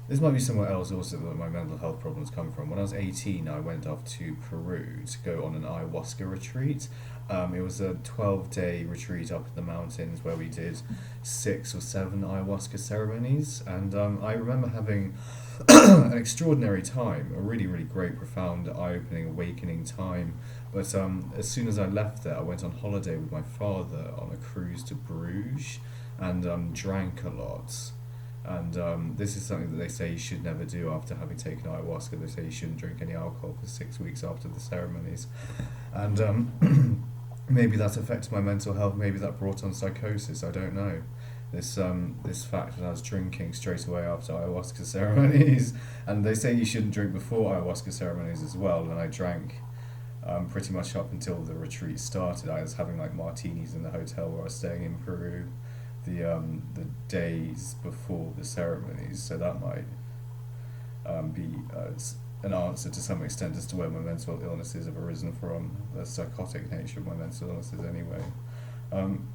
this might be somewhere else also that my mental health problems come from. When I was 18, I went off to Peru to go on an ayahuasca retreat. It was a 12-day retreat up in the mountains where we did 6 or 7 ayahuasca ceremonies. And I remember having an extraordinary time, a really, really great, profound, eye-opening, awakening time. But as soon as I left there, I went on holiday with my father on a cruise to Bruges and drank a lot. And this is something that they say you should never do after having taken ayahuasca. They say you shouldn't drink any alcohol for 6 weeks after the ceremonies. And maybe that affected my mental health. Maybe that brought on psychosis. I don't know. This fact that I was drinking straight away after ayahuasca ceremonies, and they say you shouldn't drink before ayahuasca ceremonies as well. And I drank pretty much up until the retreat started. I was having like martinis in the hotel where I was staying in Peru, the days before the ceremonies. So that might be an answer to some extent as to where my mental illnesses have arisen from, the psychotic nature of my mental illnesses anyway. Um,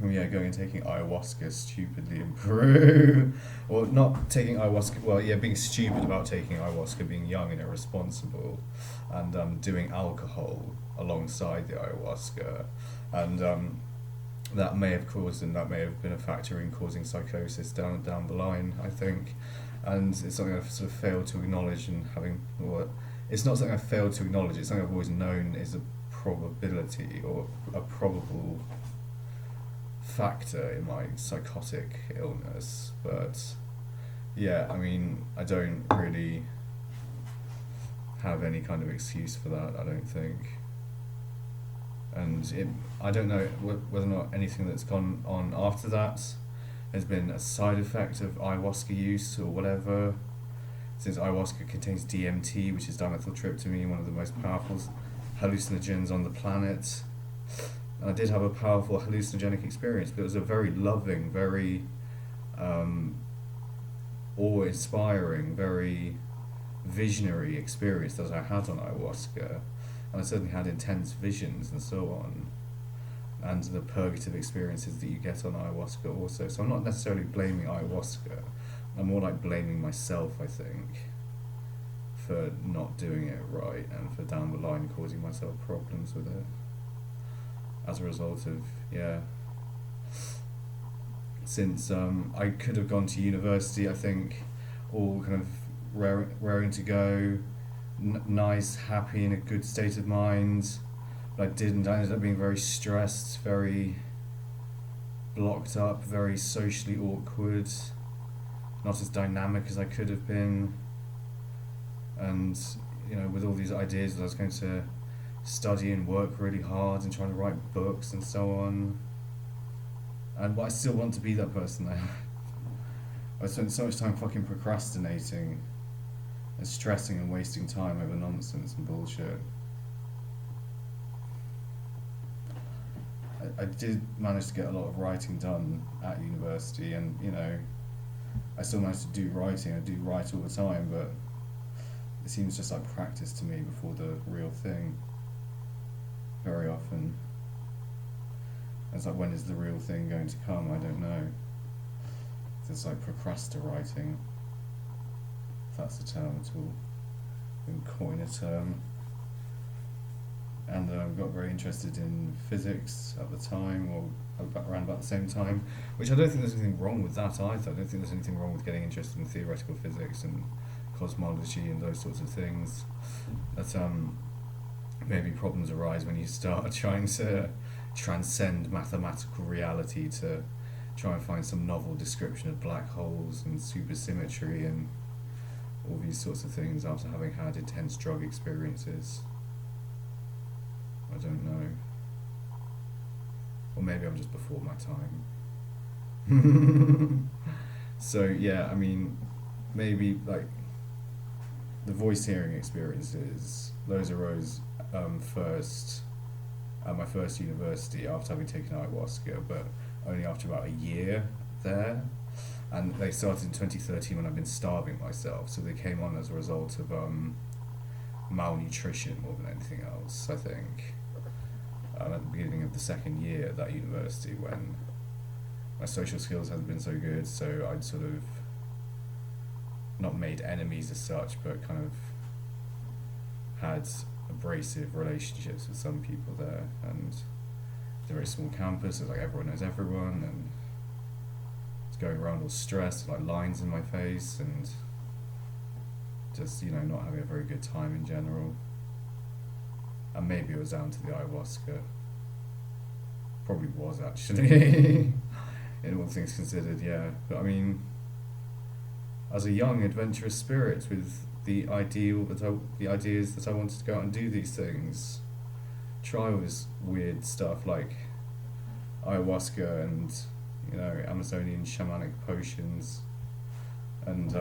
yeah, going and taking ayahuasca stupidly in Peru. Or not taking ayahuasca, well, yeah, being stupid about taking ayahuasca, being young and irresponsible, and doing alcohol alongside the ayahuasca. And that may have caused, and that may have been a factor in causing psychosis down the line, I think. And it's something I've sort of failed to acknowledge, and well, it's not something I've failed to acknowledge, it's something I've always known is a probability or a probable factor in my psychotic illness. But yeah, I mean, I don't really have any kind of excuse for that, I don't think. And I don't know whether or not anything that's gone on after that has been a side effect of ayahuasca use or whatever, since ayahuasca contains DMT, which is dimethyltryptamine, one of the most powerful hallucinogens on the planet. And I did have a powerful hallucinogenic experience, but it was a very loving, very awe-inspiring, very visionary experience that I had on ayahuasca. And I certainly had intense visions and so on, and the purgative experiences that you get on ayahuasca also. So I'm not necessarily blaming ayahuasca, I'm more like blaming myself, I think, for not doing it right and for down the line causing myself problems with it as a result of, yeah. Since I could have gone to university, I think, all kind of raring to go, nice, happy, in a good state of mind. But I didn't. I ended up being very stressed, very blocked up, very socially awkward, not as dynamic as I could have been. And, with all these ideas that I was going to study and work really hard and trying to write books and so on. And I still want to be that person there. I spent so much time fucking procrastinating and stressing and wasting time over nonsense and bullshit. I did manage to get a lot of writing done at university, and I still managed to do writing. I do write all the time, but it seems just like practice to me before the real thing very often. It's like, when is the real thing going to come? I don't know. It's like procrastinating, if that's a term at all. I can coin a term. And got very interested in physics at the time, or around about the same time, which I don't think there's anything wrong with that either. I don't think there's anything wrong with getting interested in theoretical physics and cosmology and those sorts of things. But maybe problems arise when you start trying to transcend mathematical reality to try and find some novel description of black holes and supersymmetry and all these sorts of things after having had intense drug experiences. I don't know. Or maybe I'm just before my time. So yeah, I mean, maybe like the voice hearing experiences, those arose first at my first university after having taken ayahuasca, but only after about a year there. And they started in 2013 when I'd been starving myself, so they came on as a result of malnutrition more than anything else, I think. At the beginning of the second year at that university, when my social skills hadn't been so good, so I'd sort of not made enemies as such, but kind of had abrasive relationships with some people there. And it's a very small campus, it's like everyone knows everyone, and it's going around all stressed, like lines in my face, and just, not having a very good time in general. And maybe it was down to the ayahuasca. Probably was, actually. In all things considered, yeah. But I mean, as a young adventurous spirit with the ideas that I wanted to go out and do these things, try all this weird stuff like ayahuasca and Amazonian shamanic potions, and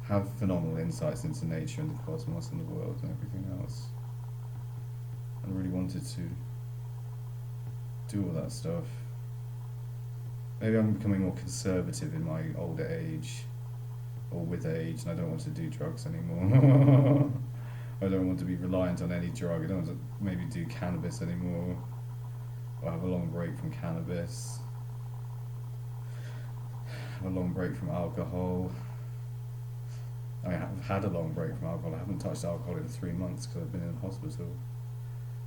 have phenomenal insights into nature and the cosmos and the world and everything else, and really wanted to do all that stuff. Maybe I'm becoming more conservative in my older age, or with age, and I don't want to do drugs anymore. I don't want to be reliant on any drug. I don't want to maybe do cannabis anymore, or have a long break from cannabis, have a long break from alcohol. I have had a long break from alcohol. I haven't touched alcohol in 3 months because I've been in hospital.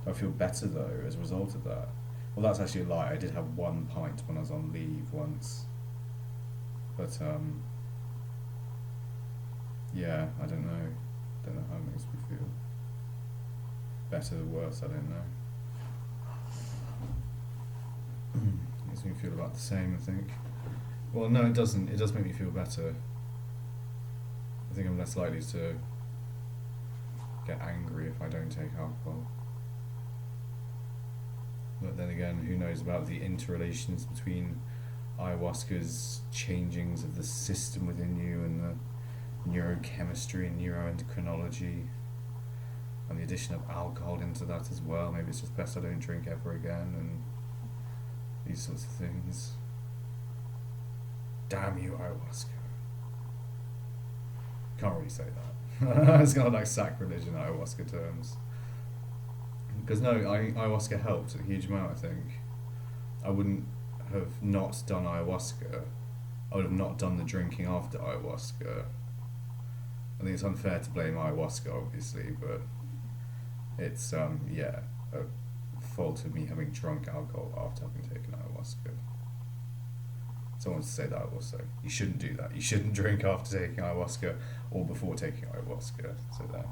I feel better though as a result of that. Well, that's actually a lie. I did have 1 pint when I was on leave once. But, yeah, I don't know. Don't know how it makes me feel. Better or worse, I don't know. Makes me feel about the same, I think. Well, no, it doesn't. It does make me feel better. I think I'm less likely to get angry if I don't take alcohol. But then again, who knows about the interrelations between ayahuasca's changings of the system within you and the neurochemistry and neuroendocrinology, and the addition of alcohol into that as well. Maybe it's just best I don't drink ever again, and these sorts of things. Damn you, ayahuasca. Can't really say that. It's kind of like sacrilege in ayahuasca terms. Because no, ayahuasca helped a huge amount, I think. I wouldn't have not done ayahuasca. I would have not done the drinking after ayahuasca. I think it's unfair to blame ayahuasca, obviously, but it's, a fault of me having drunk alcohol after having taken ayahuasca. So I wanted to say that also. You shouldn't do that. You shouldn't drink after taking ayahuasca or before taking ayahuasca. So that.